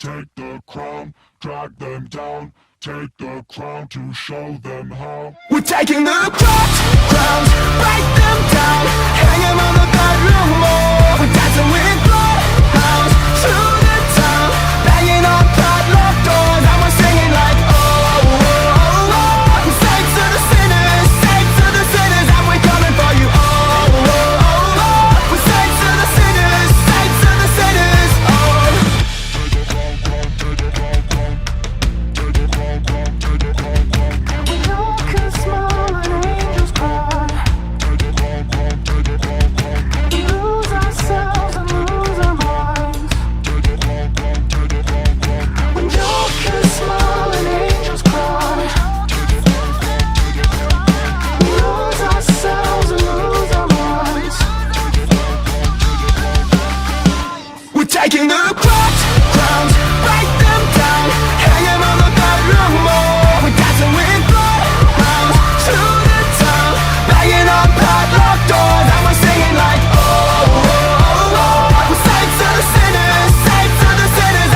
take the crown, drag them down, take the crown to show them how. We're taking the crowns, break them down, hang them on the bedroom wall. We're dancing with bloodhounds through the town, banging on padlocked doors, and we're singing like oh, oh, oh, oh. We're saints to the sinners, and we're coming for you. Oh, oh, oh, oh. We're saints to the sinners, oh. Take the crown, take the crown, take the crown, take the crown. When you can smile and angels cry, Take the crown, take the crown. we lose ourselves and lose our minds. Take the crown, take the crown. When you can smile and angels cry, we lose ourselves and lose our minds. We're taking the crowns, break them down, hang them on the bedroom wall. We're dancing with bloodhounds through the town, banging on padlocked doors, and we're singing like oh, oh, oh, oh. We're saints to the sinners,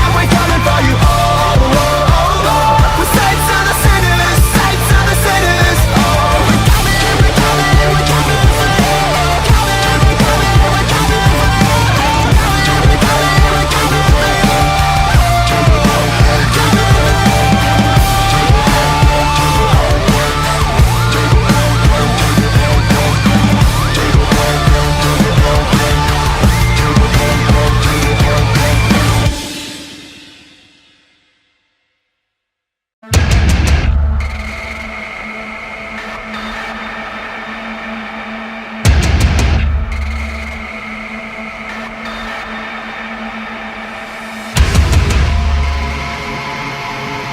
and we're coming for you. Oh, oh, oh, oh. We're saints to the sinners, oh. We're coming for you. We're coming for you. We're coming for you. We're coming for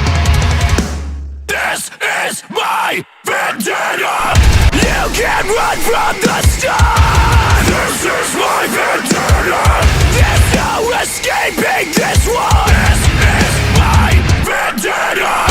you. This is my vendetta! You can't run from the start! This is my vendetta! There's no escaping this one! This is my vendetta!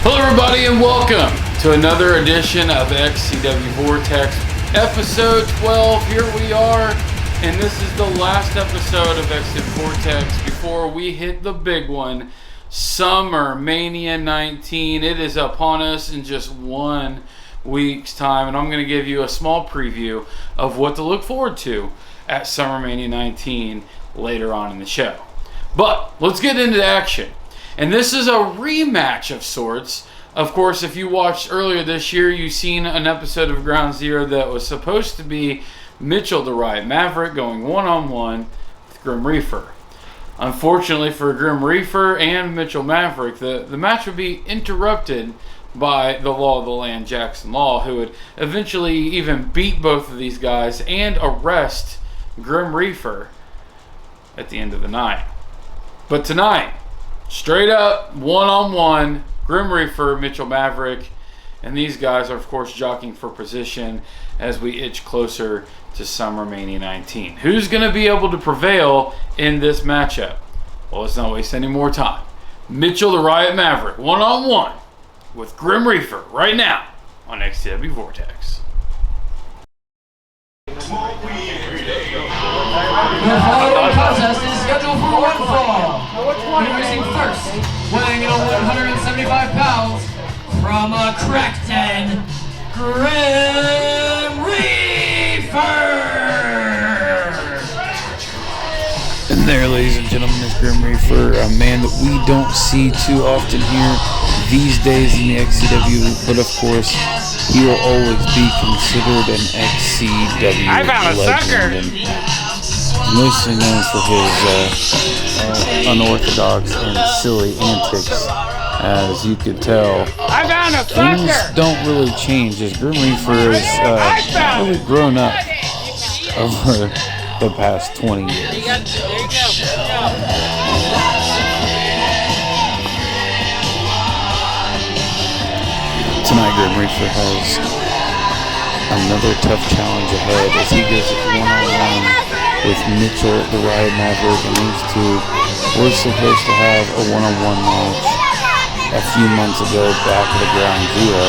Hello everybody and welcome to another edition of XCW Vortex, episode 12. Here we are, and this is the last episode of XCW Vortex before we hit the big one, Summer Mania 19. It is upon us in just 1 week's time, and I'm going to give you a small preview of what to look forward to at Summer Mania 19 later on in the show. But let's get into action. And this is a rematch of sorts. Of course, if you watched earlier this year, you've seen an episode of Ground Zero that was supposed to be Mitchell the Riot Maverick going one-on-one with Grim Reefer. Unfortunately for Grim Reefer and Mitchell Maverick, the match would be interrupted by the Law of the Land, Jackson Law, who would eventually even beat both of these guys and arrest Grim Reefer at the end of the night. But tonight, straight up, one-on-one, Grim Reefer, Mitchell Maverick, and these guys are, of course, jockeying for position as we itch closer to Summer Mania 19. Who's going to be able to prevail in this matchup? Well, let's not waste any more time. Mitchell the Riot Maverick, one-on-one with Grim Reefer right now on XCW Vortex. The following contest is scheduled for one fall. Introducing first, weighing in at 175 pounds, from Crackton, Grim Reefer. And there, ladies and gentlemen, is Grim Reefer, a man that we don't see too often here these days in the XCW, but of course, he will always be considered an XCW legend, and mostly known for his unorthodox and silly antics. As you could tell, things don't really change as Grim Reefer has really grown up over the past 20 years. Reefer has another tough challenge ahead as he goes one-on-one with Mitchell, the Riot Maverick, and these two were supposed to have a one-on-one match a few months ago back at the Ground Zero.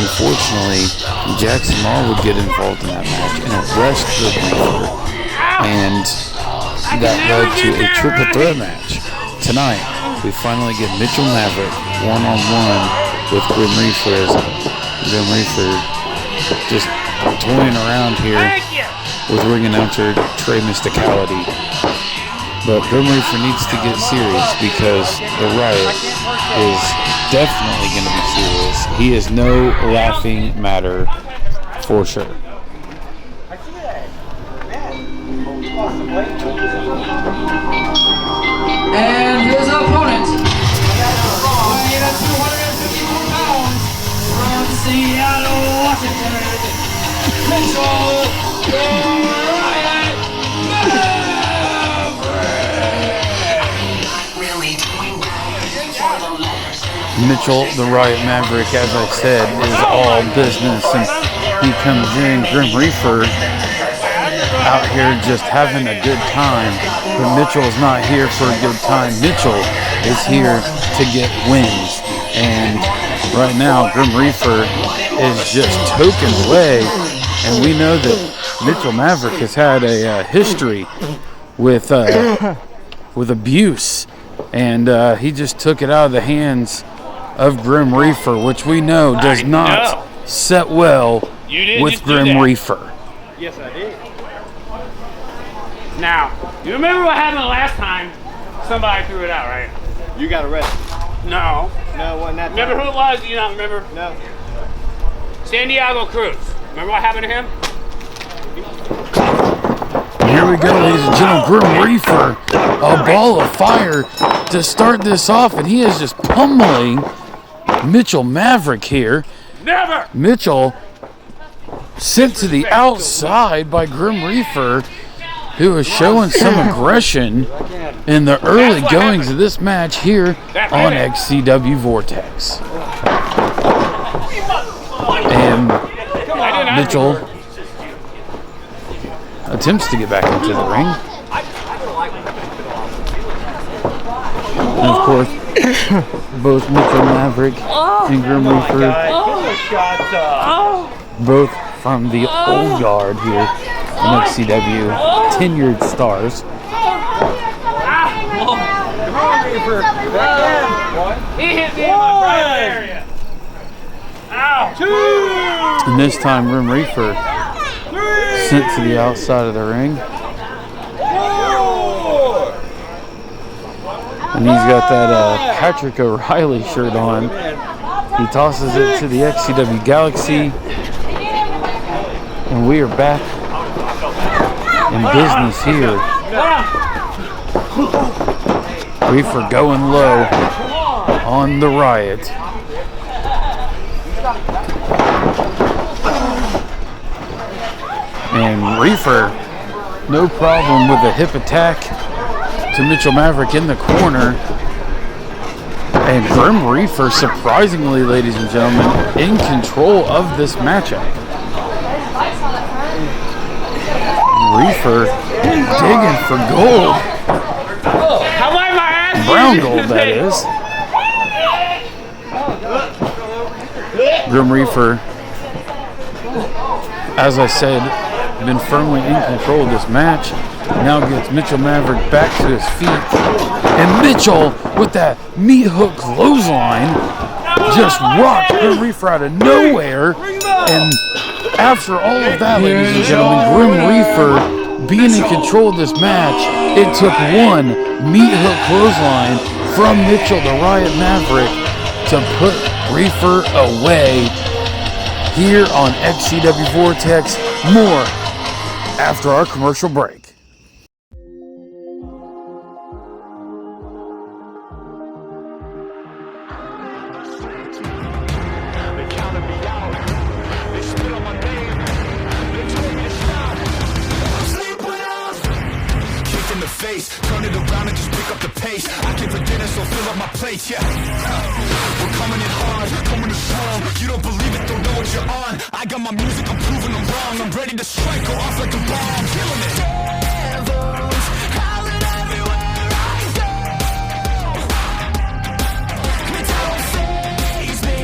Unfortunately, Jackson Law would get involved in that match and arrest Grim Reefer, and that led to a triple threat match. Tonight, we finally get Mitchell Maverick one-on-one with Grim Reefer as Grim Reefer just toying around here with ring announcer Trey Mysticality. But Grim Reefer needs to get serious because the Riot is definitely going to be serious. He is no laughing matter for sure. And his opponent, weighing in at 254 pounds, from Seattle, Washington, Mitchell the Riot Maverick. Mitchell, the Riot Maverick, as I said, is all business, and he comes in, Grim Reefer out here just having a good time, but Mitchell is not here for a good time. Mitchell is here to get wins, and right now Grim Reefer is just token away, and we know that Mitchell Maverick has had a history with abuse, and he just took it out of the hands of Grim Reefer, which we know does not set well with Grim Reefer. Yes, I did. Now, you remember what happened last time? Somebody threw it out, right? You got arrested. No. No, wasn't that Remember who it was? Do you not remember? No. Santiago Cruz. Remember what happened to him? Here we go, ladies and gentlemen. Grim Reefer, a ball of fire to start this off, and he is just pummeling Mitchell Maverick here. Never! Mitchell sent to the outside by Grim Reefer, who is showing some aggression in the early goings of this match here on XCW Vortex. And Mitchell attempts to get back into the ring. And of course, both Mitchell Maverick and Grim Reefer, both from the old guard here in XCW, tenured stars. He hit me in my private area. Ow! And this time, Rem Reefer sent to the outside of the ring. And he's got that Patrick O'Reilly shirt on. He tosses it to the XCW Galaxy. And we are back in business here. Reefer going low on the Riot. And Reefer, no problem with a hip attack to Mitchell Maverick in the corner. And Grim Reefer, surprisingly, ladies and gentlemen, in control of this matchup. Reefer digging for gold. How am I asking? Brown gold, that is. Grim Reefer, as I said, been firmly in control of this match. Now gets Mitchell Maverick back to his feet. And Mitchell, with that meat hook clothesline, just rocked Grim Reefer out of nowhere. And after all of that, ladies and gentlemen, Grim Reefer being in control of this match, it took one meat hook clothesline from Mitchell, the Riot Maverick, to put Reefer away here on XCW Vortex. More after our commercial break. face. Turn it around and just pick up the pace. I came for dinner, so fill up my plate, yeah. We're coming in hard, coming in strong. You don't believe it, don't know what you're on. I got my music, I'm proving them wrong. I'm ready to strike, go off like a bomb. Killing it. Devils howling everywhere I go. It don't faze me,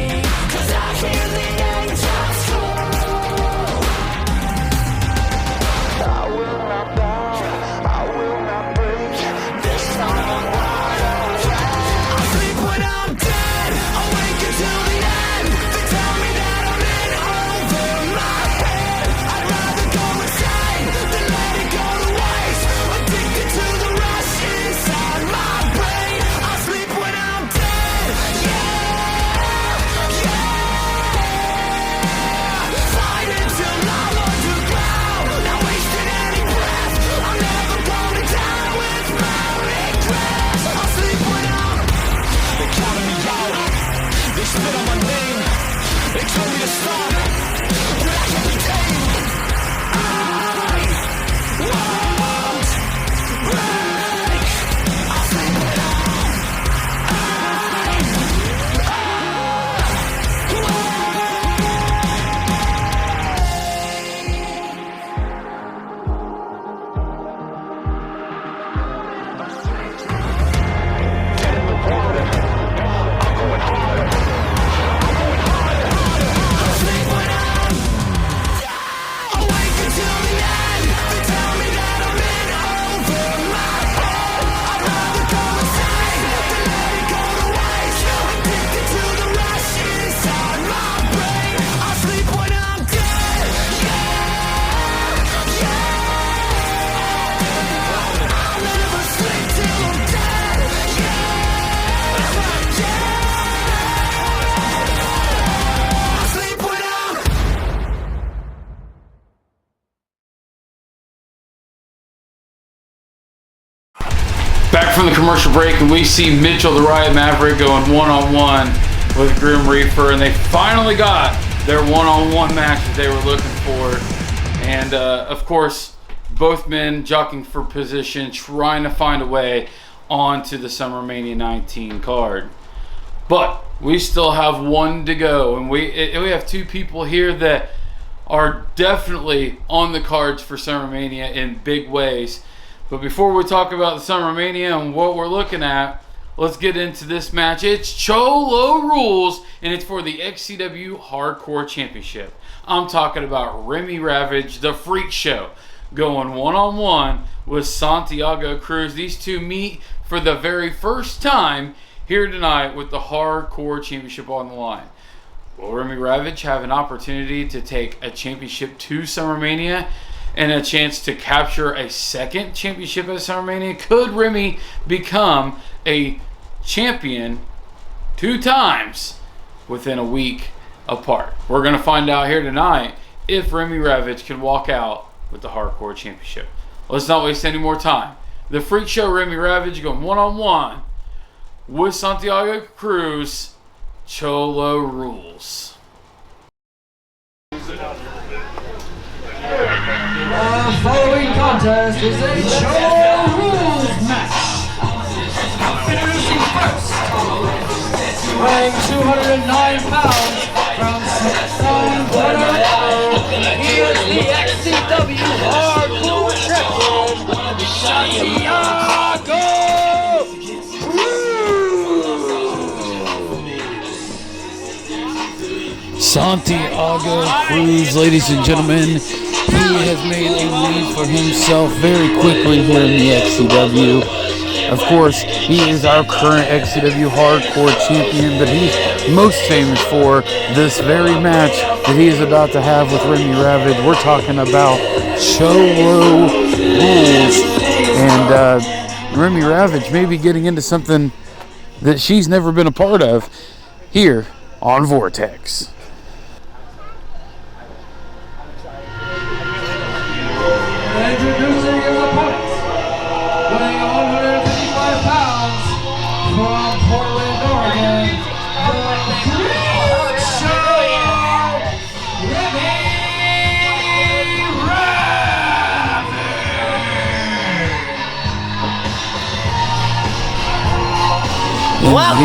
'cause I hear the angels call. I will not bow, I will not break. This time I'm wild. I sleep when I'm dead, awake until the end. They tell me that I'm in over my head. I'd rather go insane than let it go to waste. Addicted to the rush inside my brain. I sleep when I'm dead, yeah, yeah. Fight until I'm underground, not wasting any breath. I'm never going down with my regrets. I sleep when I'm. They counted me out, they spit on my name. They told me to stop, but I can't be tamed. I won't break. I sleep when awake until the end. They tell me that I'm in over my head. I'd rather go insane than let it go to waste. Addicted to the rush inside my brain. I sleep when I'm dead, yeah, yeah. I'll never sleep till I'm dead, yeah, yeah. I sleep when I'm. Back from the commercial break, and we see Mitchell the Riot Maverick going one-on-one with Grim Reefer, and they finally got their one-on-one match that they were looking for. And of course, both men jockeying for position, trying to find a way onto the SummerMania 19 card. But we still have one to go, and we have two people here that are definitely on the cards for SummerMania in big ways. But before we talk about the SummerMania and what we're looking at, let's get into this match. It's Cholo Rules, and it's for the XCW Hardcore Championship. I'm talking about Remi Ravage, the Freak Show, going one-on-one with Santiago Cruz. These two meet for the very first time here tonight with the Hardcore Championship on the line. Will Remi Ravage have an opportunity to take a championship to SummerMania and a chance to capture a second championship at SummerMania? Could Remi become a champion 2 times within a week apart? We're going to find out here tonight if Remi Ravage can walk out with the Hardcore Championship. Let's not waste any more time. The Freak Show, Remi Ravage, going one-on-one with Santiago Cruz. Cholo Rules. Following contest is a Cholo Rules match. Introducing first, weighing 209 pounds from San Antonio, he is the XCW Hardcore Champion, Santiago Cruz. Santiago Cruz, ladies and gentlemen, he has made a name for himself very quickly here in the XCW. Of course, he is our current XCW Hardcore Champion, but he's most famous for this very match that he is about to have with Remi Ravage. We're talking about Cholo Rules. And Remi Ravage may be getting into something that she's never been a part of here on Vortex. Introducing his opponent, weighing 155 pounds from Portland, Oregon, the Freak Show, Remi Ravage.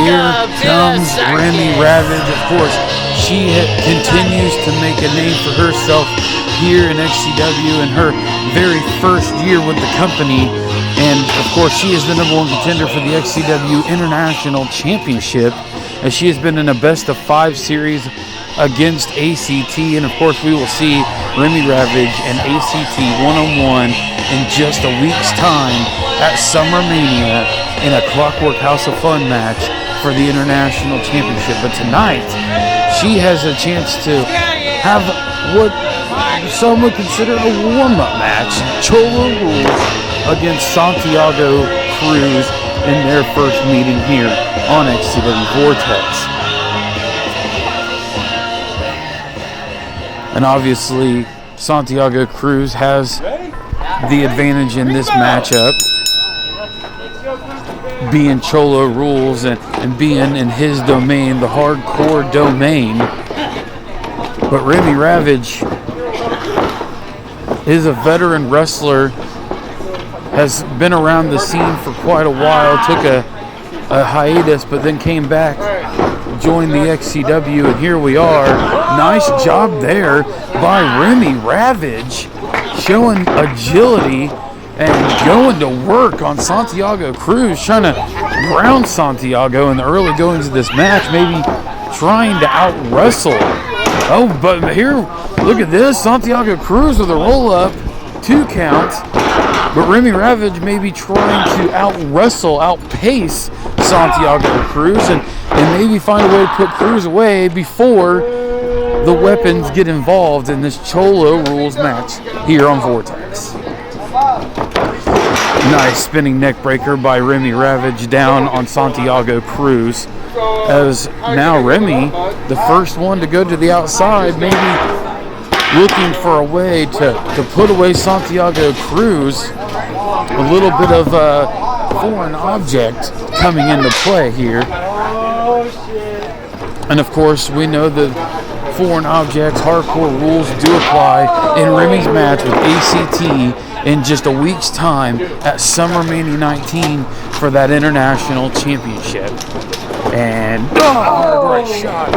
here comes Remi Ravage. Of course, she continues to make a name for herself here in XCW in her very first year with the company. And of course, she is the #1 contender for the XCW International Championship, as she has been in a best-of-5 series against ACT. And of course, we will see Remi Ravage and ACT one-on-one in just a week's time at Summer Mania in a Clockwork House of Fun match for the International Championship. But tonight, she has a chance to have what some would consider a warm-up match. Cholo Rules against Santiago Cruz in their first meeting here on XCW Vortex. And obviously, Santiago Cruz has the advantage in this matchup, being Cholo Rules and being in his domain, the hardcore domain. But Remi Ravage is a veteran wrestler, has been around the scene for quite a while, took a hiatus, but then came back, joined the XCW, and here we are. Nice job there by Remi Ravage, showing agility and going to work on Santiago Cruz, trying to ground Santiago in the early goings of this match, maybe trying to out-wrestle. Oh, but here, look at this, Santiago Cruz with a roll-up, 2 count. But Remi Ravage may be trying to out-wrestle, outpace Santiago Cruz, and maybe find a way to put Cruz away before the weapons get involved in this Cholo Rules match here on Vortex. Nice spinning neck breaker by Remi Ravage down on Santiago Cruz. As now Remi, the first one to go to the outside, maybe looking for a way to put away Santiago Cruz. A little bit of a foreign object coming into play here. And of course, we know that foreign objects, hardcore rules do apply in Remi's match with ACT in just a week's time at Summer Mania 19 for that International Championship. And hard shot.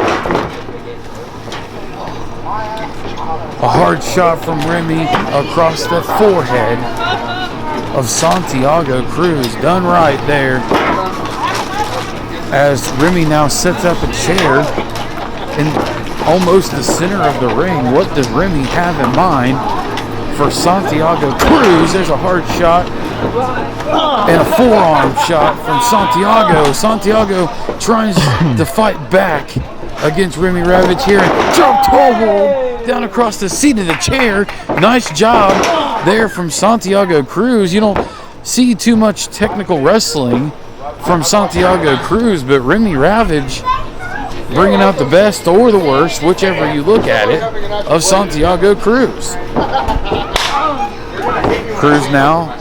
A hard shot from Remi across the forehead of Santiago Cruz. Done right there. As Remi now sets up a chair in almost the center of the ring. What does Remi have in mind for Santiago Cruz? There's a hard shot and a forearm shot from Santiago. Santiago tries to fight back against Remi Ravage here. Jump toe hold down across the seat of the chair. Nice job there from Santiago Cruz. You don't see too much technical wrestling from Santiago Cruz, but Remi Ravage bringing out the best or the worst, whichever you look at it, of Santiago Cruz. Cruz now,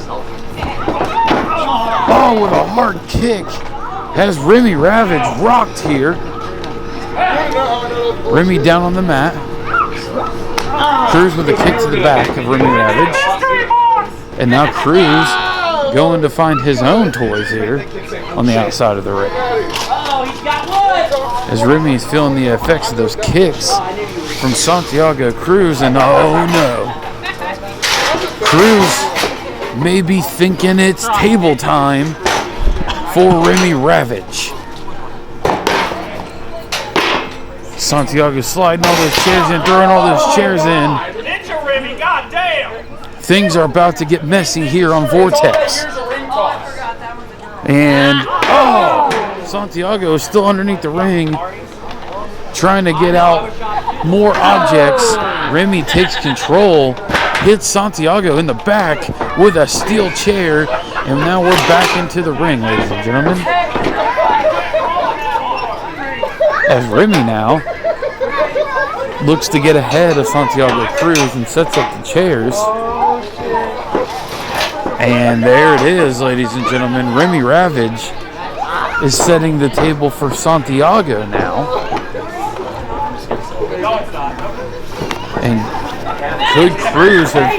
with a hard kick, has Remi Ravage rocked here. Remi down on the mat. Cruz with a kick to the back of Remi Ravage. And now Cruz going to find his own toys here on the outside of the ring. As Remi is feeling the effects of those kicks from Santiago Cruz, and oh no, Cruz may be thinking it's table time for Remi Ravage. Santiago sliding all those chairs in, throwing all those chairs in. Things are about to get messy here on Vortex. And Santiago is still underneath the ring, trying to get out more objects. Remi takes control, hits Santiago in the back with a steel chair, and now we're back into the ring, ladies and gentlemen. As Remi now looks to get ahead of Santiago Cruz and sets up the chairs. And there it is, ladies and gentlemen. Remi Ravage is setting the table for Santiago now. And could Cruz have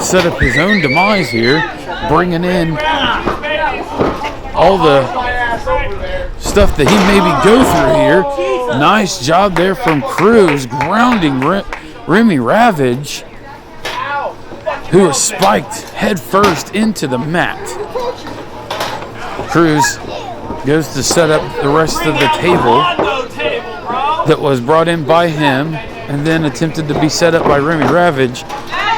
set up his own demise here, bringing in all the stuff that he maybe go through here. Nice job there from Cruz, grounding Remi Ravage, who was spiked head first into the mat. Cruz goes to set up the rest of the table that was brought in by him and then attempted to be set up by Remi Ravage.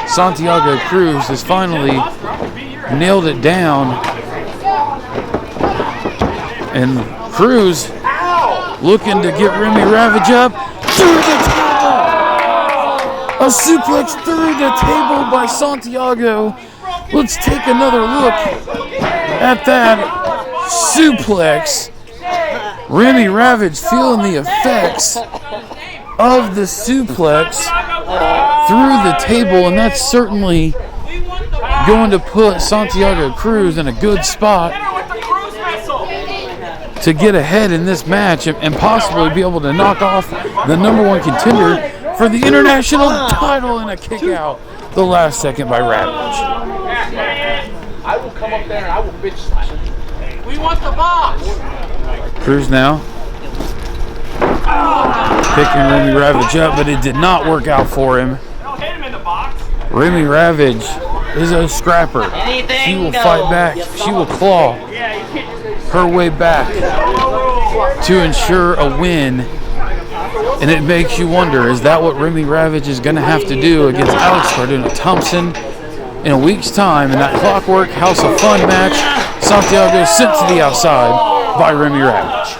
Santiago Cruz has finally nailed it down, and Cruz looking to get Remi Ravage up through the table. A suplex through the table by Santiago. Let's take another look at that suplex. Remi Ravage feeling the effects of the suplex through the table, and that's certainly going to put Santiago Cruz in a good spot to get ahead in this match and possibly be able to knock off the #1 contender for the international title in a kick out the last second by Ravage. I will come up there and I will bitch slap. We want the box. Cruz now picking Remi Ravage up, but it did not work out for him. Don't hit him in the box. Remi Ravage is a scrapper. She will fight back. She will claw her way back to ensure a win. And it makes you wonder, is that what Remi Ravage is going to have to do against Alex Cardona-Thompson in a week's time in that Clockwork House of Fun match? Santiago sent to the outside by Remi Ravage.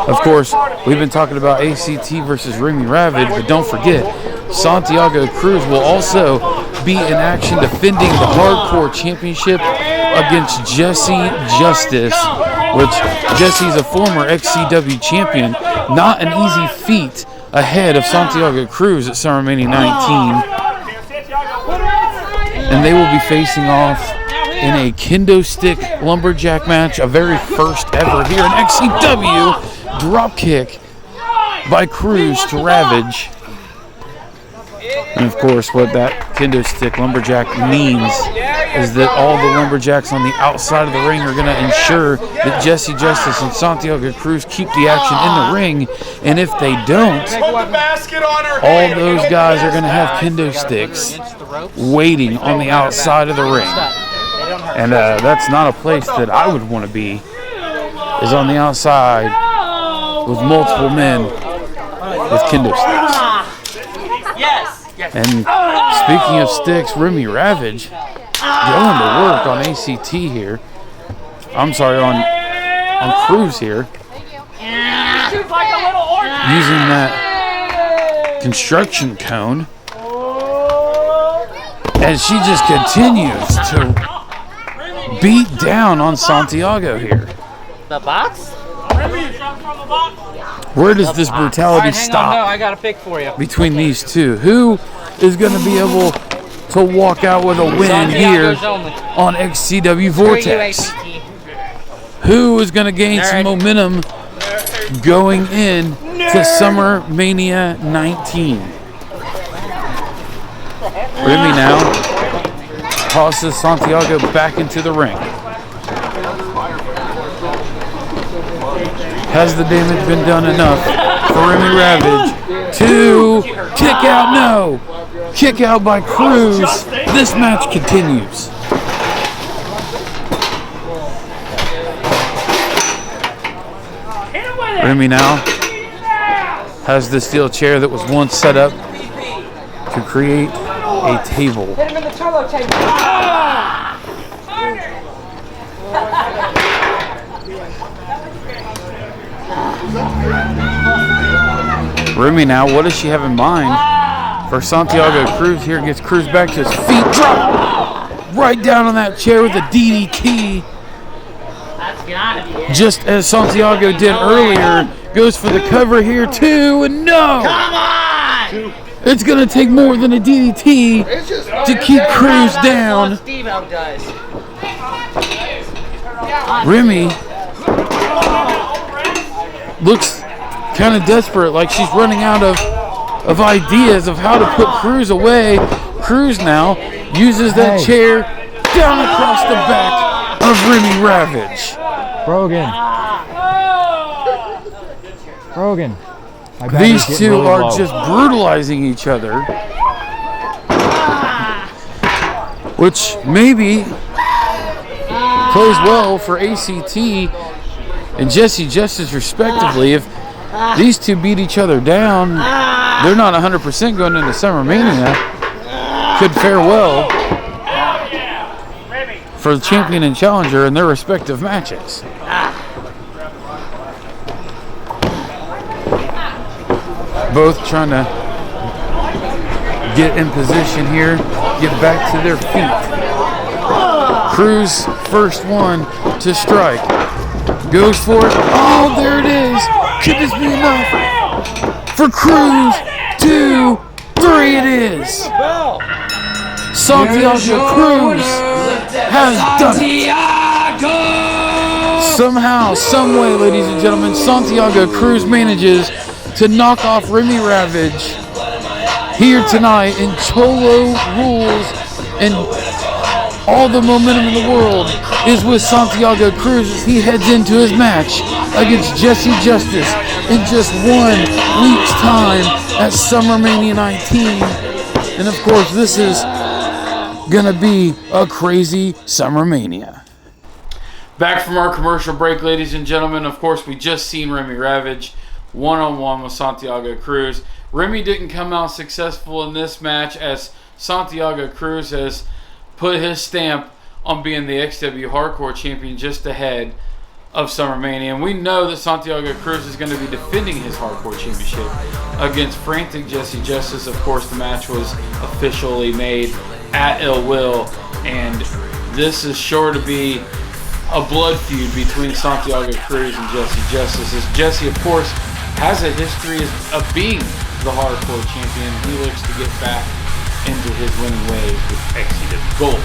Of course, we've been talking about ACT versus Remi Ravage, but don't forget, Santiago Cruz will also be in action defending the Hardcore Championship against Jesse Justice, which Jesse's a former XCW champion. Not an easy feat ahead of Santiago Cruz at SummerMania 19. And they will be facing off in a kendo stick lumberjack match, a very first ever here in XCW. Drop kick by Cruz to Ravage. And of course, what that kendo stick lumberjack means is that all the lumberjacks on the outside of the ring are going to ensure that Jesse Justice and Santiago Cruz keep the action in the ring. And if they don't, all those guys are going to have kendo sticks waiting on the outside of the ring. And that's not a place that I would want to be, is on the outside with multiple men with kendo sticks. And speaking of sticks, Remi Ravage going to work on ACT here. I'm sorry, on Cruz here. Using that construction cone. And she just continues to beat down on Santiago here. The box? Where does this brutality stop? No, I got a pick for you. Between these two? Who is going to be able to walk out with a win here on XCW Vortex? Who is going to gain some momentum going in to SummerMania 19? Remi now tosses Santiago back into the ring. Has the damage been done enough for Remi Ravage to kick out? No. Kick out by Cruz. This match continues. Remi now has the steel chair that was once set up to create a table. Hit him in the Cholo table. Remi now, what does she have in mind for Santiago Cruz here? Gets Cruz back to his feet. Drop right down on that chair with a DDT. Just as Santiago did earlier. Goes for the cover here too, and no! Come on! It's going to take more than a DDT to keep Cruz down. Remi looks kind of desperate, like she's running out of ideas of how to put Cruz away. Cruz now uses that chair down across the back of Remi Ravage. Brogan. Brogan. These two are just brutalizing each other, which maybe plays well for ACT and Jesse Justice respectively. If these two beat each other down, they're not 100% going into Summer Mania. Could fare well for the champion and challenger in their respective matches. Both trying to get in position here, get back to their feet. Cruz, first one to strike. Goes for it. Oh, there it is. Could this be enough for Cruz? 2, 3 it is. Santiago Cruz has done it. Somehow, some way, ladies and gentlemen, Santiago Cruz manages to knock off Remi Ravage here tonight in Cholo Rules, and all the momentum in the world is with Santiago Cruz as he heads into his match against Jesse Justice in just 1 week's time at SummerMania 19. And of course, this is gonna be a crazy SummerMania. Back from our commercial break, ladies and gentlemen. Of course, we just seen Remi Ravage one-on-one with Santiago Cruz. Remi didn't come out successful in this match as Santiago Cruz has put his stamp on being the XCW Hardcore Champion just ahead of SummerMania. And we know that Santiago Cruz is going to be defending his Hardcore Championship against frantic Jesse Justice. Of course, the match was officially made at Ill Will, and this is sure to be a blood feud between Santiago Cruz and Jesse Justice, as Jesse, of course, has a history of being the Hardcore Champion. He looks to get back into his winning ways with XCW Gold.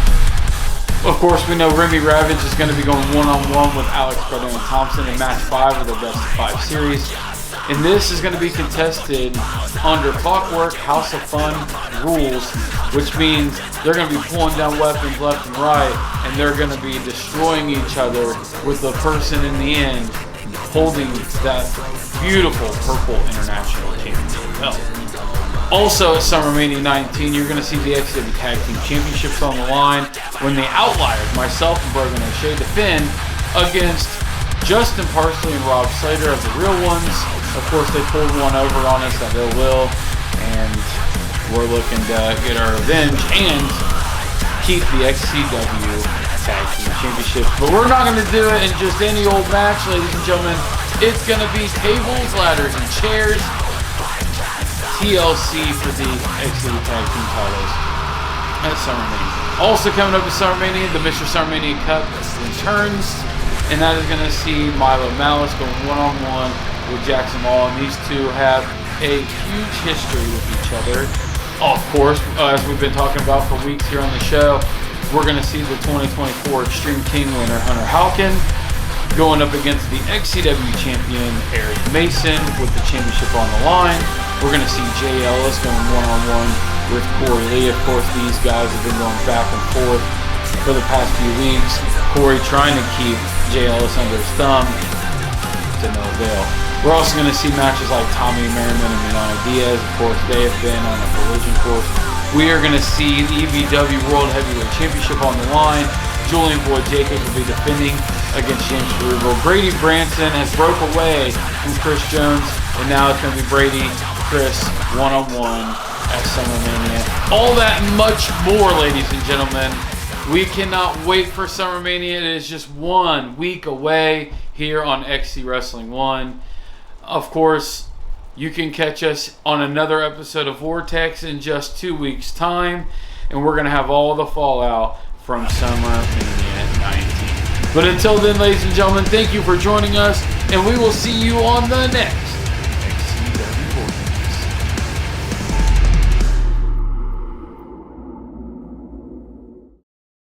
Of course, we know Remi Ravage is going to be going one-on-one with Alex Cardone Thompson in match 5 of the Best of 5 series. And this is going to be contested under Clockwork House of Fun rules, which means they're going to be pulling down weapons left and right, and they're going to be destroying each other with the person in the end holding that beautiful purple international championship belt. Also at SummerMania 19, you're going to see the XCW Tag Team Championships on the line when the Outliers, myself and Brogan O'Shea, defend against Justin Parsley and Rob Slater as the Real Ones. Of course, they pulled one over on us at Ill Will, and we're looking to get our revenge and keep the XCW Tag Team Championships. But we're not going to do it in just any old match, ladies and gentlemen. It's going to be tables, ladders, and chairs. TLC for the XCW Tag Team titles at SummerMania. Also coming up at SummerMania, the Mr. SummerMania Cup returns, and that is going to see Milo Malice going one-on-one with Jackson Law, and these two have a huge history with each other. Of course, as we've been talking about for weeks here on the show, we're going to see the 2024 Extreme King winner, Hunter Halkin, going up against the XCW champion, Eric Mason, with the championship on the line. We're going to see Jay Ellis going one-on-one with Corey Lee. Of course, these guys have been going back and forth for the past few weeks. Corey trying to keep Jay Ellis under his thumb to no avail. We're also going to see matches like Tommy Merriman and Manana Diaz. Of course, they have been on a collision course. We are going to see the EVW World Heavyweight Championship on the line. Julian Boyd Jacobs will be defending against James Cerebro. Brady Branson has broke away from Chris Jones, and now it's going to be Brady, Chris, one-on-one at SummerMania. All that and much more, ladies and gentlemen. We cannot wait for SummerMania. It is just 1 week away here on XC Wrestling 1. Of course, you can catch us on another episode of Vortex in just 2 weeks' time, and we're going to have all the fallout from SummerMania 19. But until then, ladies and gentlemen, thank you for joining us, and we will see you on the next